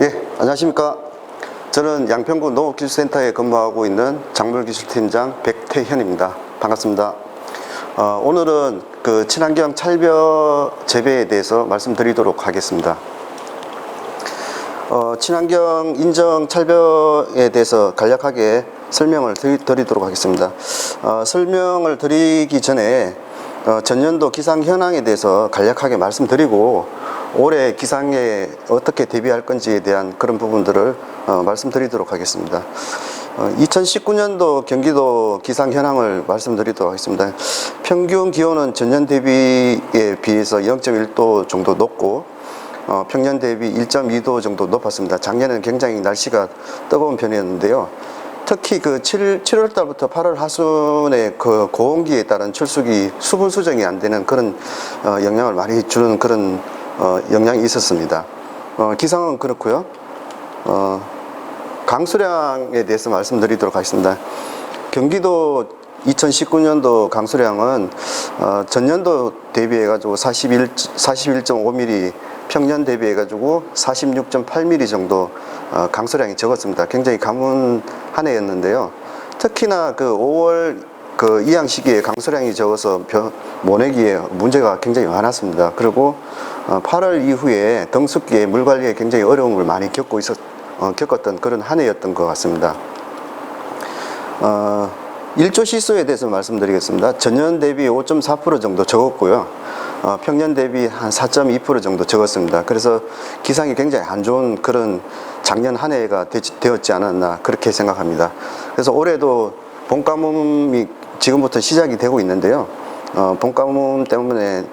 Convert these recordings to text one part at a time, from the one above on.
예, 안녕하십니까. 저는 양평구 농업기술센터에 근무하고 있는 작물기술팀장 백태현입니다. 반갑습니다. 오늘은 그 친환경 찰벼 재배에 대해서 말씀드리도록 하겠습니다. 친환경 인정 찰벼에 대해서 간략하게 설명을 드리도록 하겠습니다. 설명을 드리기 전에 전년도 기상 현황에 대해서 간략하게 말씀드리고 올해 기상에 어떻게 대비할 건지에 대한 그런 부분들을 말씀드리도록 하겠습니다. 2019년도 경기도 기상 현황을 말씀드리도록 하겠습니다. 평균 기온은 전년 대비에 비해서 0.1도 정도 높고 평년 대비 1.2도 정도 높았습니다. 작년에는 굉장히 날씨가 뜨거운 편이었는데요. 특히 그 7월 달부터 8월 하순에 그 고온기에 따른 출수기 수분 수정이 안 되는 그런 영향을 많이 주는 그런 영향이 있었습니다. 기상은 그렇고요. 강수량에 대해서 말씀드리도록 하겠습니다. 경기도 2019년도 강수량은 전년도 대비해 가지고 41.5mm, 평년 대비해 가지고 46.8mm 정도 강수량이 적었습니다. 굉장히 가뭄 한 해였는데요. 특히나 그 5월 그 이양 시기에 강수량이 적어서 모내기에 문제가 굉장히 많았습니다. 그리고 8월 이후에 등습기에 물 관리에 굉장히 어려움을 많이 겪었던 그런 한 해였던 것 같습니다. 일조 시수에 대해서 말씀드리겠습니다. 전년 대비 5.4% 정도 적었고요. 평년 대비 한 4.2% 정도 적었습니다. 그래서 기상이 굉장히 안 좋은 그런 작년 한 해가 되었지 않았나 그렇게 생각합니다. 그래서 올해도 봄가뭄이 지금부터 시작이 되고 있는데요. 봄가뭄 때문에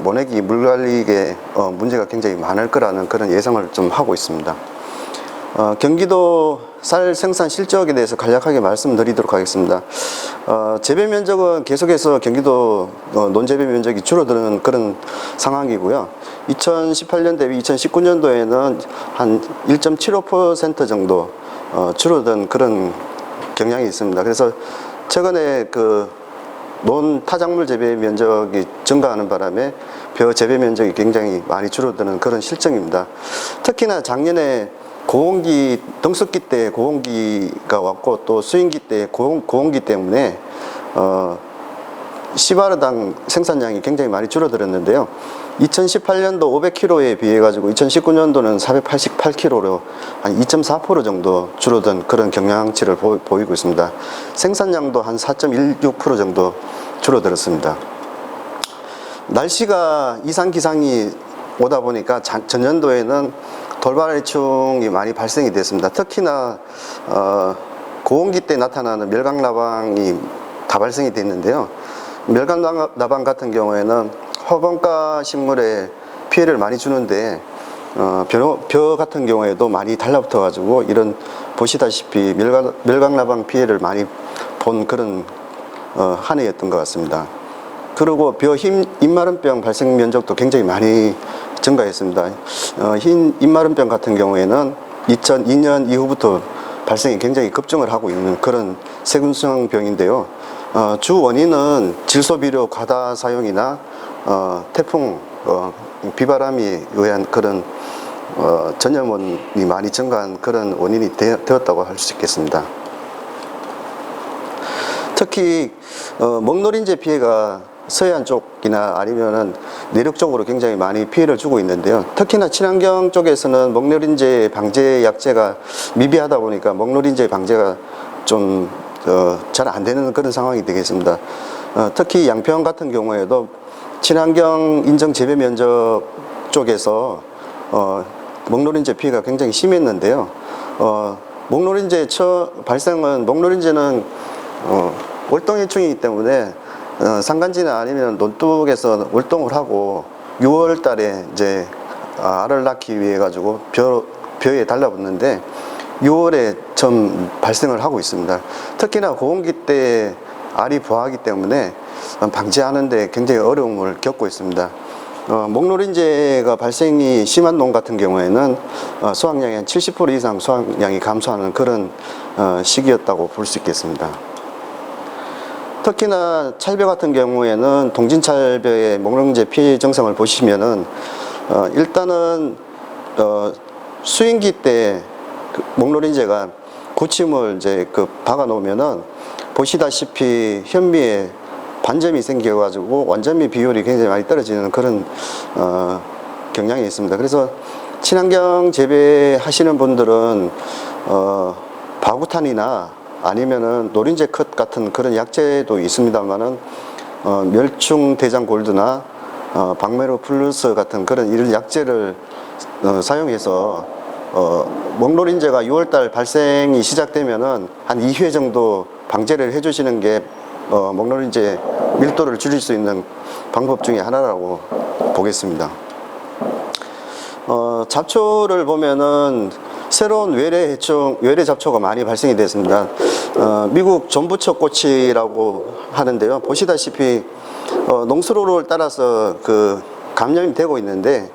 모내기 물관리에 문제가 굉장히 많을 거라는 그런 예상을 좀 하고 있습니다. 경기도 쌀 생산 실적에 대해서 간략하게 말씀드리도록 하겠습니다. 재배 면적은 계속해서 경기도 논재배 면적이 줄어드는 그런 상황이고요. 2018년 대비 2019년도에는 한 1.75% 정도 줄어든 그런 경향이 있습니다. 그래서 최근에 그 논 타작물 재배 면적이 증가하는 바람에 벼 재배 면적이 굉장히 많이 줄어드는 그런 실정입니다. 특히나 작년에 고온기, 등습기 때 고온기가 왔고 또 수인기 때 고온기 때문에 시바르당 생산량이 굉장히 많이 줄어들었는데요. 2018년도 500kg에 비해 가지고 2019년도는 488kg로 한 2.4% 정도 줄어든 그런 경향치를 보이고 있습니다. 생산량도 한 4.16% 정도 줄어들었습니다. 날씨가 이상 기상이 오다 보니까 전년도에는 돌발해충이 많이 발생이 됐습니다. 특히나 고온기 때 나타나는 멸강나방이 다 발생이 됐는데요. 멸강나방 같은 경우에는 화분가 식물에 피해를 많이 주는데 벼 같은 경우에도 많이 달라붙어 가지고 이런 보시다시피 멸강나방 피해를 많이 본 그런 한 해였던 것 같습니다. 그리고 벼 흰 잎마름병 발생 면적도 굉장히 많이 증가했습니다. 흰 잎마름병 같은 경우에는 2002년 이후부터 발생이 굉장히 급증을 하고 있는 그런 세균성 병인데요. 주 원인은 질소비료 과다 사용이나 태풍, 비바람에 의한 그런 전염원이 많이 증가한 그런 원인이 되었다고 할 수 있겠습니다. 특히 먹노린재 피해가 서해안 쪽이나 아니면은 내륙 쪽으로 굉장히 많이 피해를 주고 있는데요. 특히나 친환경 쪽에서는 먹노린재 방제 약제가 미비하다 보니까 먹노린재 방제가 좀 잘 안 되는 그런 상황이 되겠습니다. 특히 양평 같은 경우에도 친환경 인정 재배 면적 쪽에서 먹노린재 피해가 굉장히 심했는데요. 먹노린재 발생은 먹노린재는 월동해충이기 때문에 산간지나 아니면 논둑에서 월동을 하고 6월 달에 이제 알을 낳기 위해 가지고 벼에 달라붙는데 6월에 좀 발생을 하고 있습니다. 특히나 고온기 때 알이 부화하기 때문에 방지하는데 굉장히 어려움을 겪고 있습니다. 먹노린재가 발생이 심한 농 같은 경우에는 수확량이 한 70% 이상 수확량이 감소하는 그런 시기였다고 볼 수 있겠습니다. 특히나 찰벼 같은 경우에는 동진찰벼의 먹노린재 피해 증상을 보시면은 일단은 수인기 때 그 목노린재가 굳힘을 이제 박아 놓으면은 보시다시피 현미에 반점이 생겨가지고 원점미 비율이 굉장히 많이 떨어지는 그런 경향이 있습니다. 그래서 친환경 재배하시는 분들은 바구탄이나 아니면은 노린재 컷 같은 그런 약재도 있습니다만은 멸충 대장 골드나 박메로 플러스 같은 그런 이런 약재를 사용해서 먹노린재가 6월달 발생이 시작되면은 한 2회 정도 방제를 해주시는 게 먹노린재 밀도를 줄일 수 있는 방법 중에 하나라고 보겠습니다. 잡초를 보면은 새로운 외래 잡초가 많이 발생이 됐습니다. 미국 전부처꽃이라고 하는데요. 보시다시피 농수로를 따라서 감염이 되고 있는데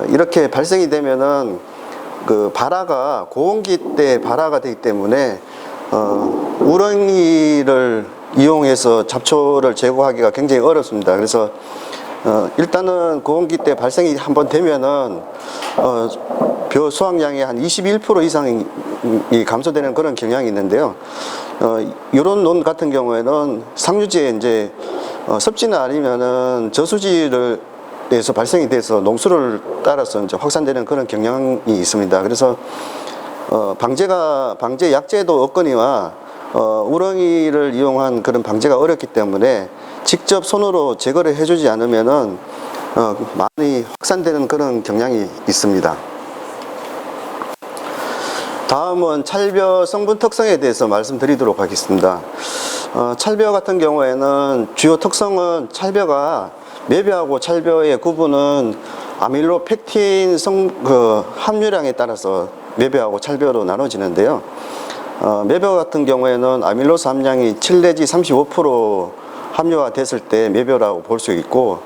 이렇게 발생이 되면은 발화가 고온기 때 발화가 되기 때문에 우렁이를 이용해서 잡초를 제거하기가 굉장히 어렵습니다. 그래서 일단은 고온기 때 발생이 한번 되면은 벼 수확량의 한 21% 이상이 감소되는 그런 경향이 있는데요. 이런 논 같은 경우에는 상류지에 이제 습지나 아니면은 저수지를 에서 발생이 돼서 농수를 따라서 이제 확산되는 그런 경향이 있습니다. 그래서 방제 약재도 없거니와 우렁이를 이용한 그런 방제가 어렵기 때문에 직접 손으로 제거를 해주지 않으면은 많이 확산되는 그런 경향이 있습니다. 다음은 찰벼 성분 특성에 대해서 말씀드리도록 하겠습니다. 찰벼 같은 경우에는 주요 특성은 찰벼가 매벼하고 찰벼의 구분은 아밀로펙틴 함유량에 따라서 매벼하고 찰벼로 나눠지는데요. 매벼 같은 경우에는 아밀로스 함량이 7 내지 35% 함유가 됐을 때 매벼라고 볼 수 있고,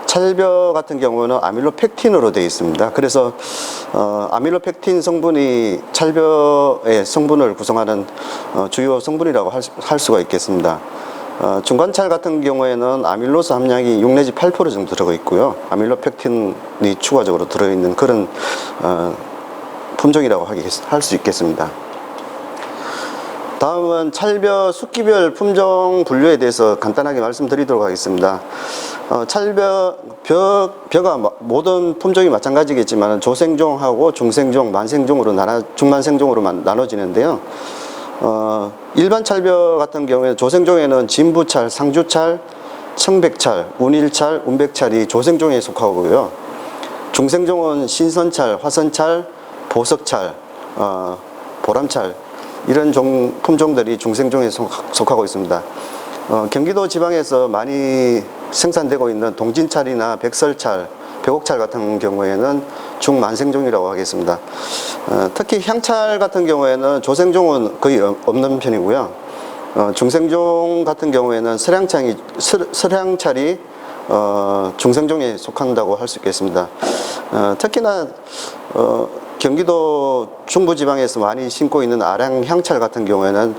찰벼 같은 경우는 아밀로펙틴으로 되어 있습니다. 그래서 아밀로펙틴 성분이 찰벼의 성분을 구성하는 주요 성분이라고 할 수가 있겠습니다. 중간찰 같은 경우에는 아밀로스 함량이 6 내지 8% 정도 들어가 있고요. 아밀로펙틴이 추가적으로 들어있는 그런 품종이라고 할 수 있겠습니다. 다음은 찰벼 숙기별 품종 분류에 대해서 간단하게 말씀드리도록 하겠습니다. 벼가 모든 품종이 마찬가지겠지만 조생종하고 중생종, 만생종으로 중만생종으로 나눠지는데요. 일반 찰벼 같은 경우에는 조생종에는 진부찰, 상주찰, 청백찰, 운일찰, 운백찰이 조생종에 속하고요. 중생종은 신선찰, 화선찰, 보석찰, 보람찰, 이런 품종들이 중생종에 속하고 있습니다. 경기도 지방에서 많이 생산되고 있는 동진찰이나 백설찰, 벽옥찰 같은 경우에는 중만생종이라고 하겠습니다. 특히 향찰 같은 경우에는 조생종은 거의 없는 편이고요. 중생종 같은 경우에는 설향찰이 중생종에 속한다고 할 수 있겠습니다. 특히나 경기도 중부지방에서 많이 심고 있는 아량향찰 같은 경우에는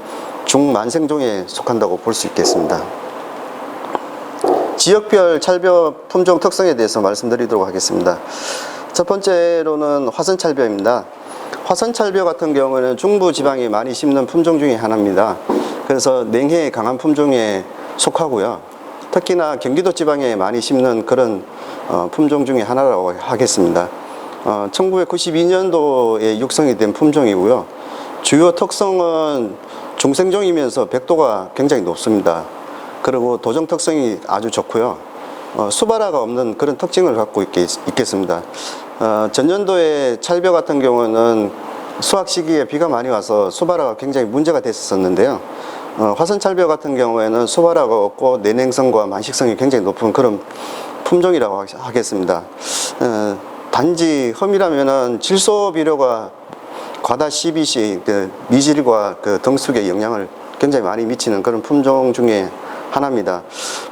중만생종에 속한다고 볼 수 있겠습니다. 지역별 찰벼 품종 특성에 대해서 말씀드리도록 하겠습니다. 첫 번째로는 화선찰벼입니다. 화선찰벼 같은 경우는 중부지방에 많이 심는 품종 중에 하나입니다. 그래서 냉해에 강한 품종에 속하고요. 특히나 경기도 지방에 많이 심는 그런 품종 중에 하나라고 하겠습니다. 1992년도에 육성이 된 품종이고요. 주요 특성은 중생종이면서 백도가 굉장히 높습니다. 그리고 도정 특성이 아주 좋고요. 수발화가 없는 그런 특징을 갖고 있겠습니다. 전년도에 찰벼 같은 경우는 수확 시기에 비가 많이 와서 수발화가 굉장히 문제가 됐었는데요. 화선찰벼 같은 경우에는 수발화가 없고 내냉성과 만식성이 굉장히 높은 그런 품종이라고 하겠습니다. 단지 험이라면은 질소 비료가 과다 시비 시 미질과 덩숙에 영향을 굉장히 많이 미치는 그런 품종 중에 하나입니다.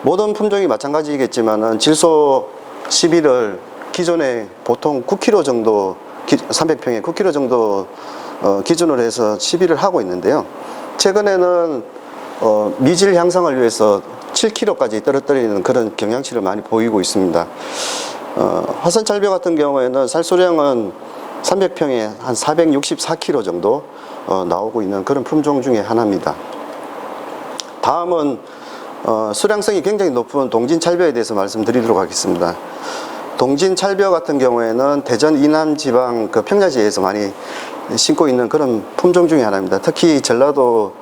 모든 품종이 마찬가지겠지만은 질소 시비를 기존에 보통 9kg 정도 300평에 9kg 정도 기준으로 해서 시비를 하고 있는데요. 최근에는 미질 향상을 위해서 7kg까지 떨어뜨리는 그런 경향치를 많이 보이고 있습니다. 화선찰벼 같은 경우에는 살수량은 300평에 한 464kg 정도 나오고 있는 그런 품종 중에 하나입니다. 다음은 수량성이 굉장히 높은 동진찰벼에 대해서 말씀드리도록 하겠습니다. 동진찰벼 같은 경우에는 대전 이남 지방 그 평야지에서 많이 심고 있는 그런 품종 중에 하나입니다. 특히 전라남도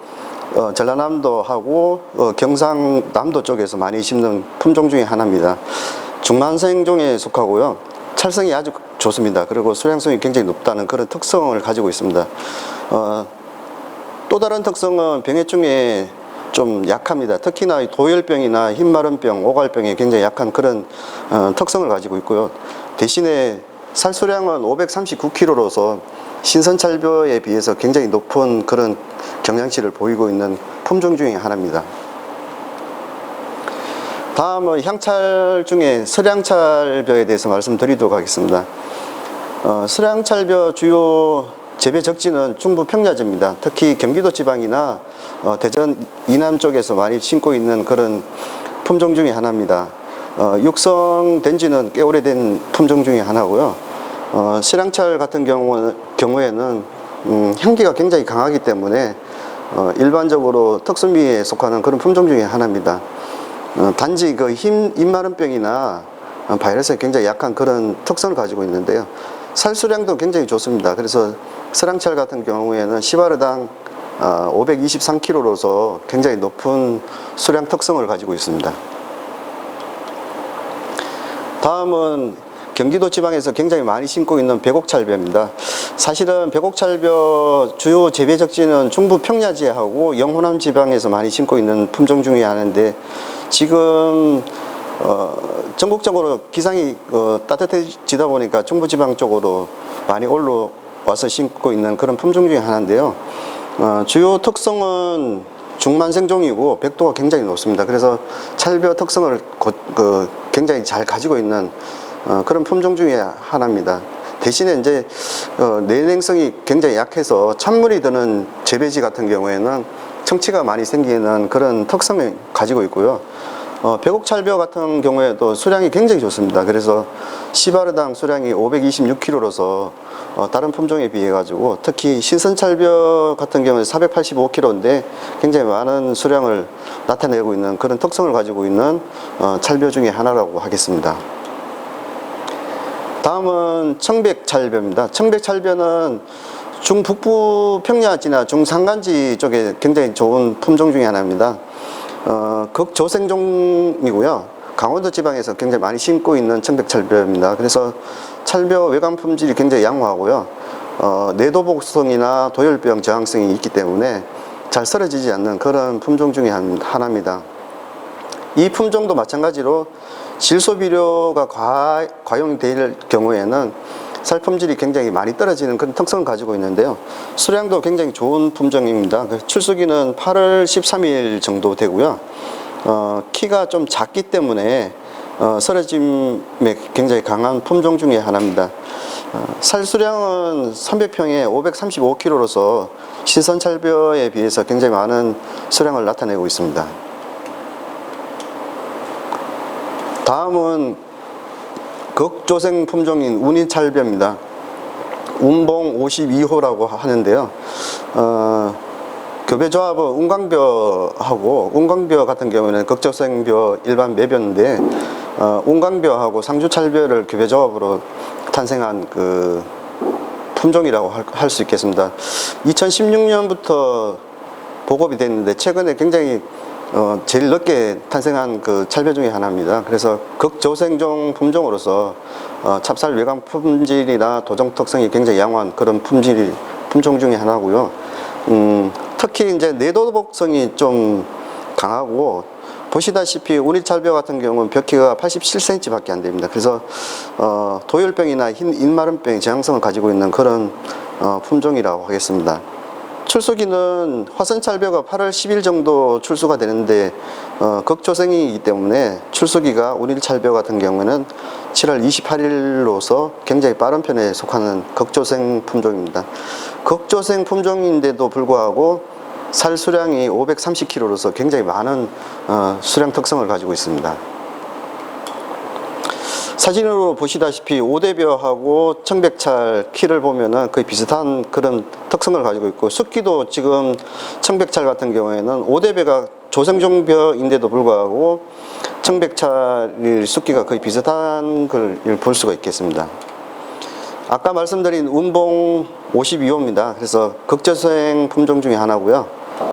하고 경상남도 쪽에서 많이 심는 품종 중에 하나입니다. 중만생종에 속하고요. 찰성이 아주 좋습니다. 그리고 수량성이 굉장히 높다는 그런 특성을 가지고 있습니다. 또 다른 특성은 병해충에 좀 약합니다. 특히나 도열병이나 흰마름병, 오갈병에 굉장히 약한 그런 특성을 가지고 있고요. 대신에 살수량은 539kg로서 신선찰벼에 비해서 굉장히 높은 그런 경량치를 보이고 있는 품종 중에 하나입니다. 다음은 향찰 중에 서량찰벼에 대해서 말씀드리도록 하겠습니다. 서량찰벼 주요 재배 적지는 중부 평야지입니다. 특히 경기도 지방이나 대전 이남 쪽에서 많이 심고 있는 그런 품종 중에 하나입니다. 육성된 지는 꽤 오래된 품종 중에 하나고요. 서량찰 같은 경우에는 향기가 굉장히 강하기 때문에 일반적으로 특수미에 속하는 그런 품종 중에 하나입니다. 단지 그 흰마름병이나 바이러스에 굉장히 약한 그런 특성을 가지고 있는데요. 살수량도 굉장히 좋습니다. 그래서 서량찰 같은 경우에는 시바르당 523kg로서 굉장히 높은 수량 특성을 가지고 있습니다. 다음은 경기도 지방에서 굉장히 많이 심고 있는 백옥찰벼입니다. 사실은 백옥찰벼 주요 재배 적지는 중부 평야지하고 영호남 지방에서 많이 심고 있는 품종 중에 하나인데, 지금 전국적으로 기상이 따뜻해지다 보니까 중부지방 쪽으로 많이 올라와서 심고 있는 그런 품종 중에 하나인데요. 주요 특성은 중만생종이고 백도가 굉장히 높습니다. 그래서 찰벼 특성을 굉장히 잘 가지고 있는 그런 품종 중에 하나입니다. 대신에 이제 내냉성이 굉장히 약해서 찬물이 드는 재배지 같은 경우에는 청치가 많이 생기는 그런 특성을 가지고 있고요. 백옥찰벼 같은 경우에도 수량이 굉장히 좋습니다. 그래서 시바르당 수량이 526kg로서 다른 품종에 비해 가지고 특히 신선찰벼 같은 경우에 485kg인데 굉장히 많은 수량을 나타내고 있는 그런 특성을 가지고 있는 찰벼 중에 하나라고 하겠습니다. 다음은 청백찰벼입니다. 청백찰벼는 중북부 평야지나 중산간지 쪽에 굉장히 좋은 품종 중에 하나입니다. 극조생종이고요. 강원도 지방에서 굉장히 많이 심고 있는 청백찰벼입니다. 그래서 찰벼 외관 품질이 굉장히 양호하고요. 내도복성이나 도열병 저항성이 있기 때문에 잘 썰어지지 않는 그런 품종 중에 하나입니다. 이 품종도 마찬가지로 질소비료가 과용될 경우에는 살 품질이 굉장히 많이 떨어지는 그런 특성을 가지고 있는데요. 수량도 굉장히 좋은 품종입니다. 출수기는 8월 13일 정도 되고요. 키가 좀 작기 때문에 썰어짐에 굉장히 강한 품종 중에 하나입니다. 살 수량은 300평에 535kg로서 신선찰벼에 비해서 굉장히 많은 수량을 나타내고 있습니다. 다음은 극조생 품종인 운이찰벼입니다. 운봉 52호라고 하는데요. 교배조합은 운강벼하고, 운강벼 같은 경우는 극조생벼 일반 매벼인데, 운강벼하고 상주찰벼를 교배조합으로 탄생한 그 품종이라고 할 수 있겠습니다. 2016년부터 보급이 됐는데 최근에 굉장히 제일 늦게 탄생한 그 찰벼 중에 하나입니다. 그래서 극조생종 품종으로서 찹쌀 외관 품질이나 도종 특성이 굉장히 양호한 그런 품종 중에 하나고요. 특히 이제 내도복성이 좀 강하고, 보시다시피 운이찰벼 같은 경우는 벽키가 87cm 밖에 안 됩니다. 그래서 도열병이나 흰마름병 저항성을 가지고 있는 그런 품종이라고 하겠습니다. 출수기는 화선찰벼가 8월 10일 정도 출수가 되는데 극조생이기 때문에 출수기가 운일찰벼 같은 경우는 7월 28일로서 굉장히 빠른 편에 속하는 극조생 품종입니다. 극조생 품종인데도 불구하고 살 수량이 530kg로서 굉장히 많은 수량 특성을 가지고 있습니다. 사진으로 보시다시피 오대벼하고 청백찰 키를 보면은 거의 비슷한 그런 특성을 가지고 있고, 숫기도 지금 청백찰 같은 경우에는 오대벼가 조생종벼인데도 불구하고 청백찰 숫기가 거의 비슷한 걸 볼 수가 있겠습니다. 아까 말씀드린 운봉 52호입니다. 그래서 극저수행 품종 중에 하나고요.